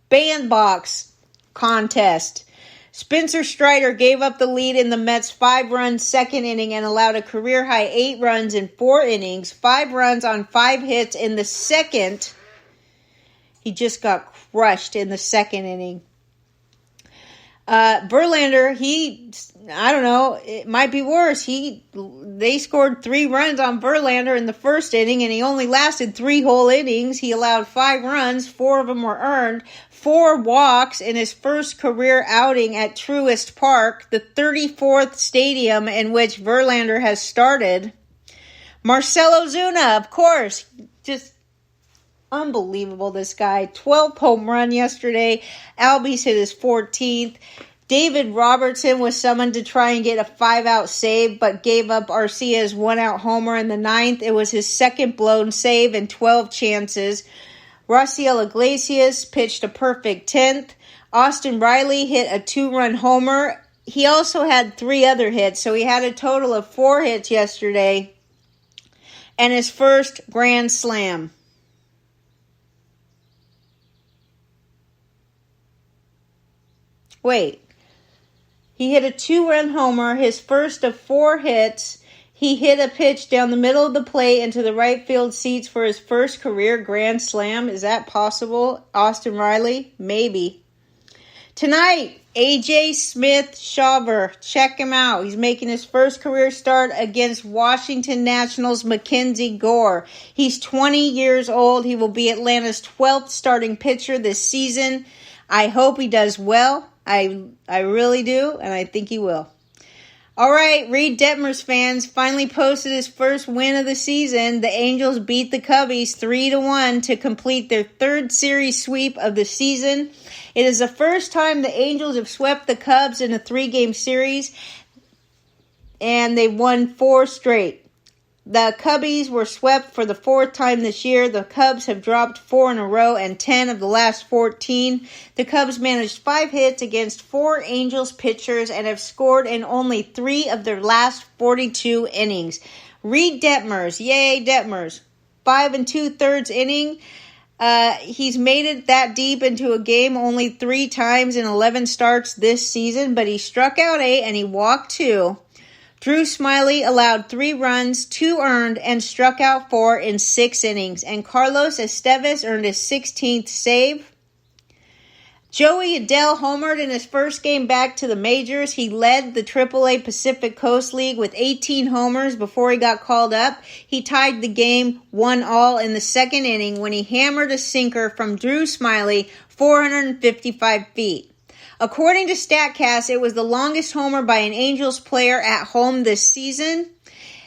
bandbox contest. Spencer Strider gave up the lead in the Mets' 5-run second inning and allowed a career-high 8 runs in 4 innings, 5 runs on 5 hits in the second. He just got crushed in the second inning. Verlander, I don't know, it might be worse. They scored 3 runs on Verlander in the first inning, and he only lasted 3 whole innings. He allowed 5 runs, 4 of them were earned, 4 walks in his first career outing at Truist Park, the 34th stadium in which Verlander has started. Marcell Ozuna, of course, just unbelievable, this guy. 12th home run yesterday. Albies hit his 14th. David Robertson was summoned to try and get a 5-out save, but gave up Arcia's 1-out homer in the 9th. It was his second blown save in 12 chances. Raciel Iglesias pitched a perfect 10th. Austin Riley hit a 2-run homer. He also had 3 other hits, so he had a total of 4 hits yesterday. And his first grand slam. Wait, he hit a 2-run homer, his first of 4 hits. He hit a pitch down the middle of the plate into the right field seats for his first career grand slam. Is that possible, Austin Riley? Maybe. Tonight, A.J. Smith-Shawver. Check him out. He's making his first career start against Washington Nationals' Mackenzie Gore. He's 20 years old. He will be Atlanta's 12th starting pitcher this season. I hope he does well. I really do, and I think he will. All right, Reed Detmers fans finally posted his first win of the season. The Angels beat the Cubbies 3-1 to complete their 3rd series sweep of the season. It is the first time the Angels have swept the Cubs in a 3-game series, and they've won 4 straight. The Cubbies were swept for the 4th time this year. The Cubs have dropped 4 in a row and 10 of the last 14. The Cubs managed 5 hits against 4 Angels pitchers and have scored in only 3 of their last 42 innings. Reed Detmers, yay Detmers, 5 2/3 inning. He's made it that deep into a game only 3 times in 11 starts this season, but he struck out 8 and he walked 2. Drew Smyly allowed 3 runs, 2 earned, and struck out 4 in 6 innings. And Carlos Estevez earned his 16th save. Joey Adele homered in his first game back to the majors. He led the AAA Pacific Coast League with 18 homers before he got called up. He tied the game 1-1 in the second inning when he hammered a sinker from Drew Smyly 455 feet. According to StatCast, it was the longest homer by an Angels player at home this season.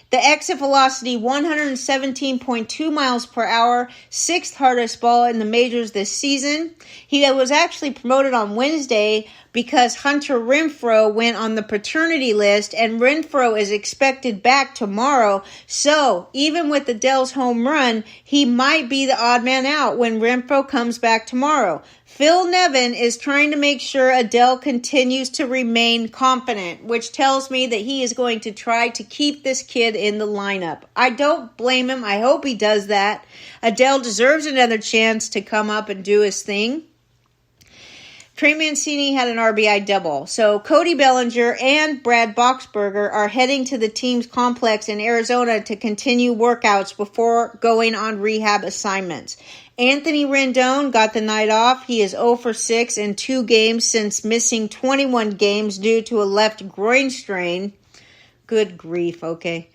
The exit velocity, 117.2 miles per hour, 6th hardest ball in the majors this season. He was actually promoted on Wednesday because Hunter Renfroe went on the paternity list, and Renfroe is expected back tomorrow. So, even with Adele's home run, he might be the odd man out when Renfroe comes back tomorrow. Phil Nevin is trying to make sure Adele continues to remain confident, which tells me that he is going to try to keep this kid in the lineup. I don't blame him. I hope he does that. Adele deserves another chance to come up and do his thing. Trey Mancini had an RBI double. So Cody Bellinger and Brad Boxberger are heading to the team's complex in Arizona to continue workouts before going on rehab assignments. Anthony Rendon got the night off. He is 0 for 6 in 2 games since missing 21 games due to a left groin strain. Good grief, okay.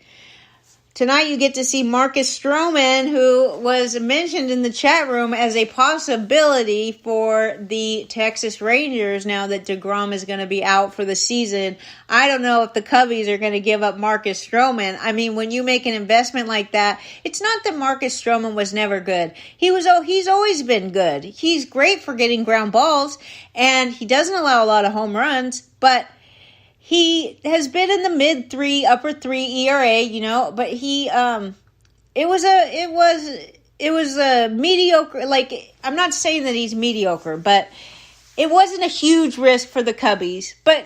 Tonight you get to see Marcus Stroman, who was mentioned in the chat room as a possibility for the Texas Rangers now that DeGrom is going to be out for the season. I don't know if the Cubbies are going to give up Marcus Stroman. I mean, when you make an investment like that, it's not that Marcus Stroman was never good. He's always been good. He's great for getting ground balls, and he doesn't allow a lot of home runs, but he has been in the mid 3, upper 3 ERA, but he it was a mediocre, like, I'm not saying that he's mediocre, but it wasn't a huge risk for the Cubbies, but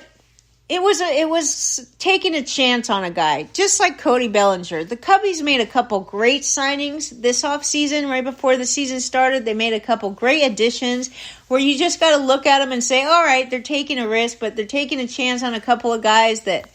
it was taking a chance on a guy, just like Cody Bellinger. The Cubbies made a couple great signings this offseason, right before the season started. They made a couple great additions where you just got to look at them and say, all right, they're taking a risk, but they're taking a chance on a couple of guys that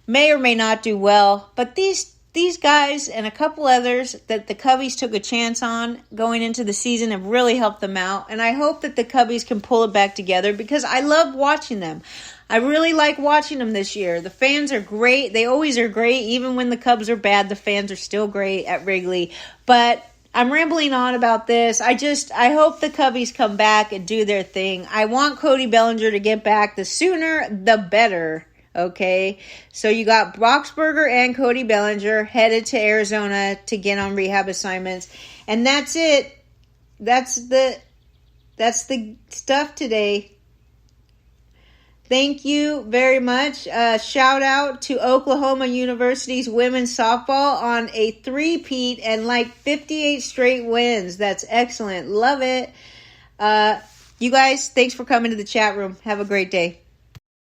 may or may not do well. But these guys and a couple others that the Cubbies took a chance on going into the season have really helped them out. And I hope that the Cubbies can pull it back together because I love watching them. I really like watching them this year. The fans are great. They always are great. Even when the Cubs are bad, the fans are still great at Wrigley. But I'm rambling on about this. I hope the Cubbies come back and do their thing. I want Cody Bellinger to get back. The sooner, the better. Okay? So you got Boxberger and Cody Bellinger headed to Arizona to get on rehab assignments. And that's it. That's the stuff today. Thank you very much. Shout out to Oklahoma University's women's softball on a 3-peat and like 58 straight wins. That's excellent. Love it. You guys, thanks for coming to the chat room. Have a great day.